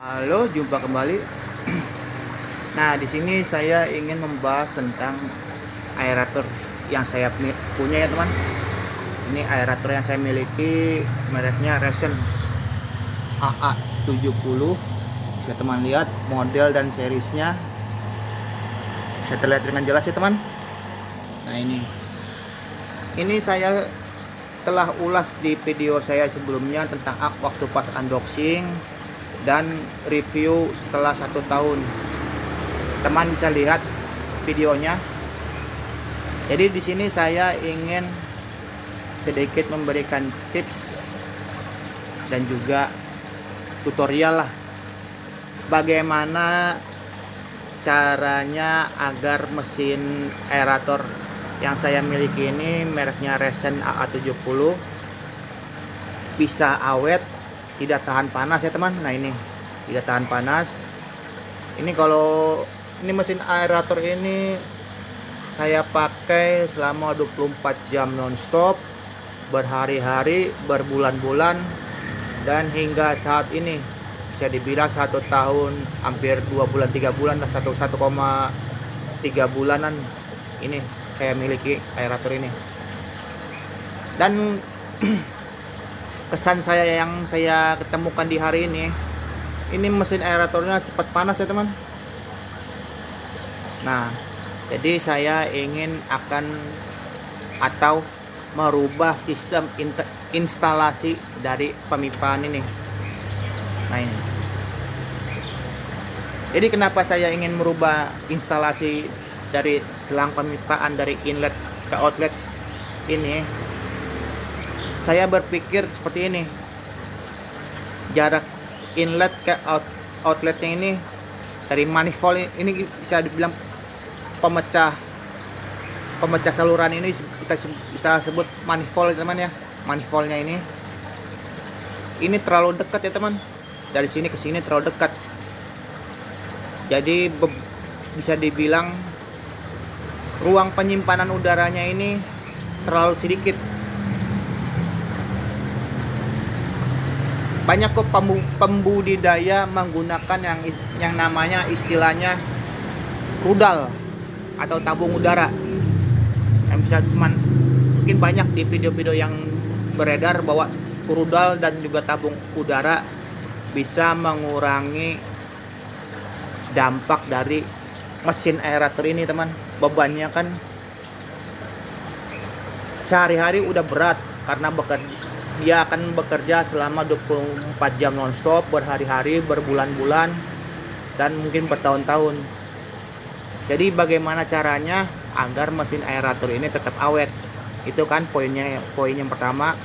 Halo, jumpa kembali. Nah, di sini saya ingin membahas tentang aerator yang saya punya ya, teman. Ini aerator yang saya miliki, mereknya Resen AA70. Bisa teman lihat model dan seriesnya. Bisa terlihat dengan jelas ya, teman. Nah, ini saya telah ulas di video saya sebelumnya tentang waktu pas unboxing dan review setelah 1 tahun. Teman bisa lihat videonya. Jadi di sini saya ingin sedikit memberikan tips dan juga tutorial lah, bagaimana caranya agar mesin aerator yang saya miliki ini, mereknya Resen AA70, bisa awet, tidak tahan panas ya teman. Nah, ini tidak tahan panas. Ini kalau ini mesin aerator ini saya pakai selama 24 jam nonstop, berhari-hari, berbulan-bulan, dan hingga saat ini bisa dibilang 1 tahun, hampir 2 bulan 3 bulan, 1,3 bulanan ini saya miliki aerator ini. Dan kesan saya yang saya ketemukan di hari ini mesin aeratornya cepat panas ya teman. Nah, jadi saya ingin merubah sistem instalasi dari pemipaan ini. Nah, ini. Jadi kenapa saya ingin merubah instalasi dari selang pemipaan dari inlet ke outlet ini? Saya berpikir seperti ini. Jarak inlet ke outletnya ini dari manifold ini bisa dibilang pemecah saluran ini, kita sebut manifold teman ya. Manifoldnya ini terlalu dekat ya teman. Dari sini ke sini terlalu dekat. Jadi bisa dibilang ruang penyimpanan udaranya ini terlalu sedikit. Banyak kok pembudidaya menggunakan yang namanya istilahnya rudal atau tabung udara. Yang bisa mungkin banyak di video-video yang beredar bahwa rudal dan juga tabung udara bisa mengurangi dampak dari mesin aerator ini teman. Bebannya kan sehari-hari udah berat karena dia akan bekerja selama 24 jam nonstop, berhari-hari, berbulan-bulan, dan mungkin bertahun-tahun. Jadi bagaimana caranya agar mesin aerator ini tetap awet? Itu kan poin yang pertama.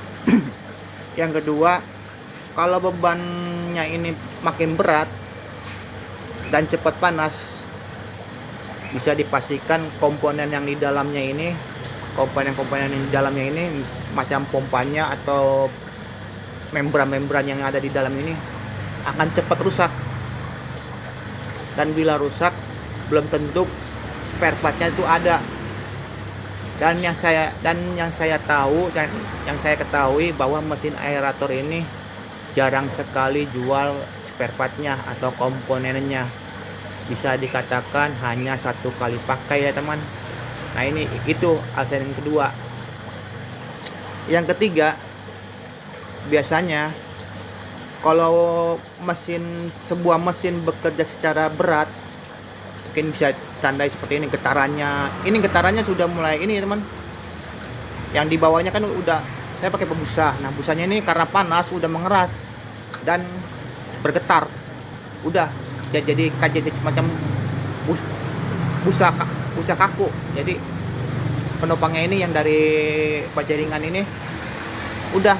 Yang kedua, kalau bebannya ini makin berat dan cepat panas, bisa dipastikan komponen yang di dalamnya ini, komponen-komponen yang di dalamnya ini, macam pompanya atau membran-membran yang ada di dalam ini akan cepat rusak. Dan bila rusak, belum tentu spare partnya itu ada. Dan yang saya ketahui bahwa mesin aerator ini jarang sekali jual spare partnya atau komponennya. Bisa dikatakan hanya 1 kali pakai ya teman. Nah, itu alasan yang kedua. Yang ketiga, biasanya kalau sebuah mesin bekerja secara berat, mungkin bisa tandai seperti ini, getarannya sudah mulai ini teman. Yang di bawahnya kan udah saya pakai pembusa. Nah, busanya ini karena panas udah mengeras dan bergetar. Udah jadi semacam busa kaku. Jadi penopangnya ini yang dari bajaringan ini udah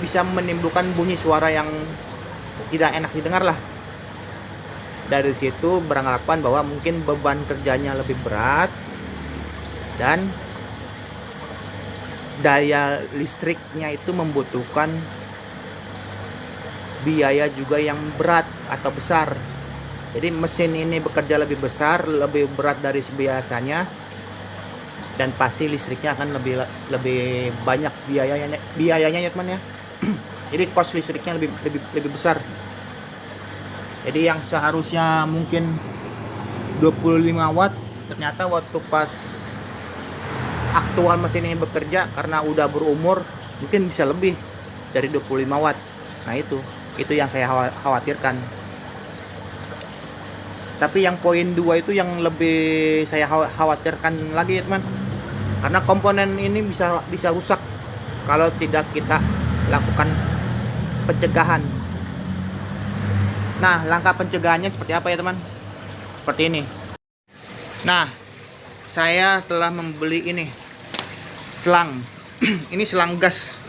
bisa menimbulkan bunyi suara yang tidak enak didengar lah. Dari situ beranggapan bahwa mungkin beban kerjanya lebih berat dan daya listriknya itu membutuhkan biaya juga yang berat atau besar. Jadi mesin ini bekerja lebih besar, lebih berat dari biasanya, dan pasti listriknya akan lebih banyak biayanya ya teman ya. Jadi cost listriknya lebih besar. Jadi yang seharusnya mungkin 25 watt, ternyata waktu pas aktual mesin ini bekerja, karena udah berumur, mungkin bisa lebih dari 25 watt. Nah itu yang saya khawatirkan. Tapi yang poin 2 itu yang lebih saya khawatirkan lagi ya teman, karena komponen ini bisa rusak kalau tidak kita lakukan pencegahan. Nah, langkah pencegahannya seperti apa ya teman? Seperti ini. Nah, saya telah membeli ini selang. Ini selang gas.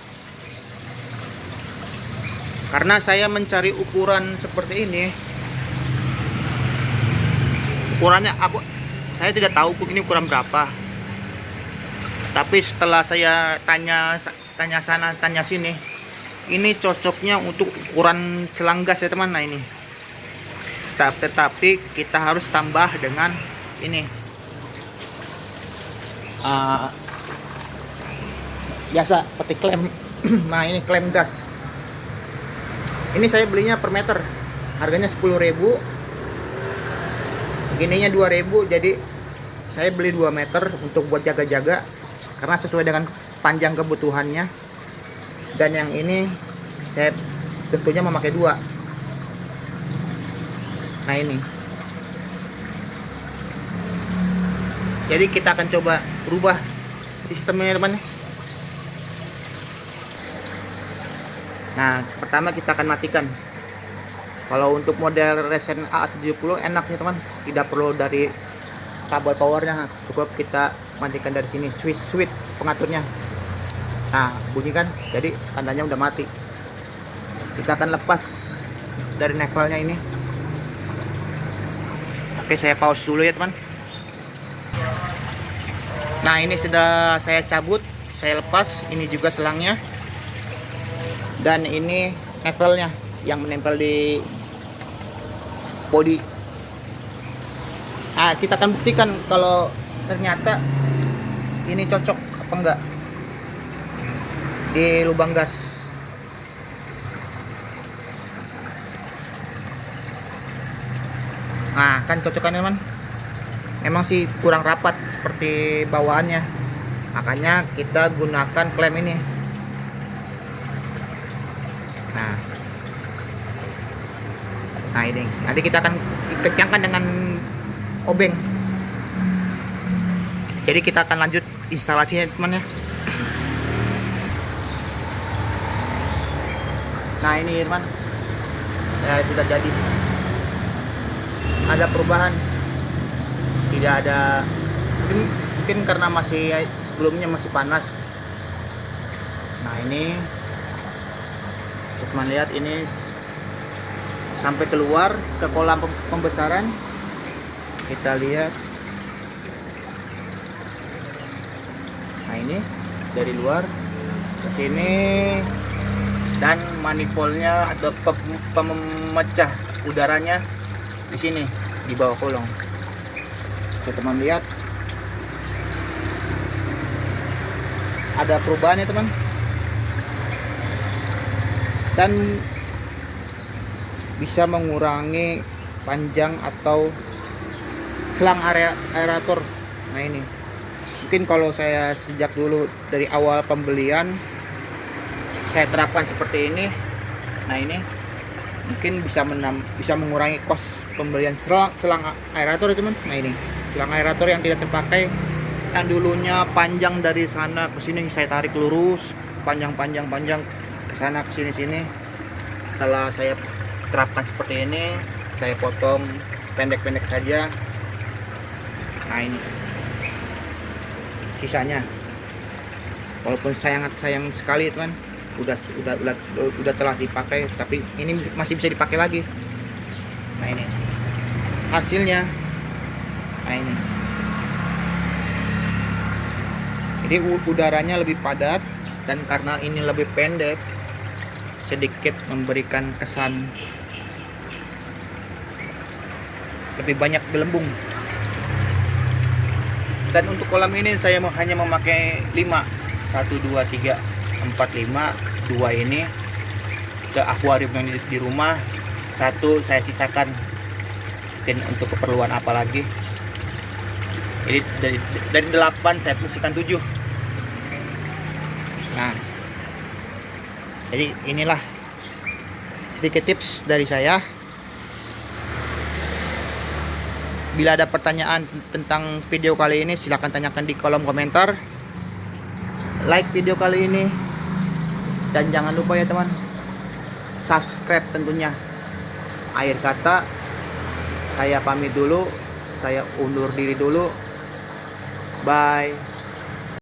Karena saya mencari ukuran seperti ini. Ukurannya saya tidak tahu ini ukuran berapa. Tapi setelah saya tanya sana tanya sini, ini cocoknya untuk ukuran selang gas ya teman. Nah ini, tetapi kita harus tambah dengan ini biasa seperti klem. Nah ini klem gas. Ini saya belinya per meter, harganya 10.000, gininya 2.000. Jadi saya beli 2 meter untuk buat jaga-jaga, karena sesuai dengan panjang kebutuhannya. Dan yang ini saya tentunya memakai 2. Nah ini, jadi kita akan coba rubah sistemnya teman. Nah pertama kita akan matikan. Kalau untuk model Resen A70 enak nih teman, tidak perlu dari kabel powernya, cukup kita matikan dari sini, switch pengaturnya. Nah bunyikan, jadi tandanya udah mati. Kita akan lepas dari nevelnya ini. Oke, saya pause dulu ya teman. Nah ini sudah saya cabut, saya lepas. Ini juga selangnya, dan ini nevelnya yang menempel di body. Nah kita akan buktikan kalau ternyata ini cocok apa enggak di lubang gas. Nah kan cocokannya teman, memang sih kurang rapat seperti bawaannya, makanya kita gunakan klem ini. Nah ini nanti kita akan kencangkan dengan obeng. Jadi kita akan lanjut instalasinya teman ya. Nah ini teman, saya sudah jadi. Ada perubahan, tidak ada, mungkin karena masih sebelumnya masih panas. Nah ini teman lihat, ini sampai keluar ke kolam pembesaran. Kita lihat. Nah ini dari luar ke sini, dan manifoldnya atau pemecah udaranya di sini di bawah kolong. Teman lihat, ada perubahan ya teman. Dan bisa mengurangi panjang atau selang aerator. Nah ini mungkin kalau saya sejak dulu dari awal pembelian saya terapkan seperti ini. Nah ini mungkin bisa mengurangi kos pembelian selang aerator ya teman. Nah ini selang aerator yang tidak terpakai, yang dulunya panjang dari sana ke sini, saya tarik lurus panjang ke sana ke sini. Setelah saya terapkan seperti ini, saya potong pendek-pendek saja. Nah ini sisanya, walaupun sayang sekali teman, udah telah dipakai, tapi ini masih bisa dipakai lagi. Nah ini hasilnya. Nah ini, jadi udaranya lebih padat, dan karena ini lebih pendek, sedikit memberikan kesan lebih banyak gelembung. Dan untuk kolam ini saya hanya memakai 5, 1, 2, 3, 4, 5. 2 ini ke akuarium yang di rumah, satu saya sisakan mungkin untuk keperluan apa lagi. Jadi dari 8 saya fungsikan 7. Nah, jadi inilah sedikit tips dari saya. Bila ada pertanyaan tentang video kali ini, silahkan tanyakan di kolom komentar. Like video kali ini, dan jangan lupa ya teman, subscribe tentunya. Akhir kata, saya pamit dulu, saya undur diri dulu. Bye.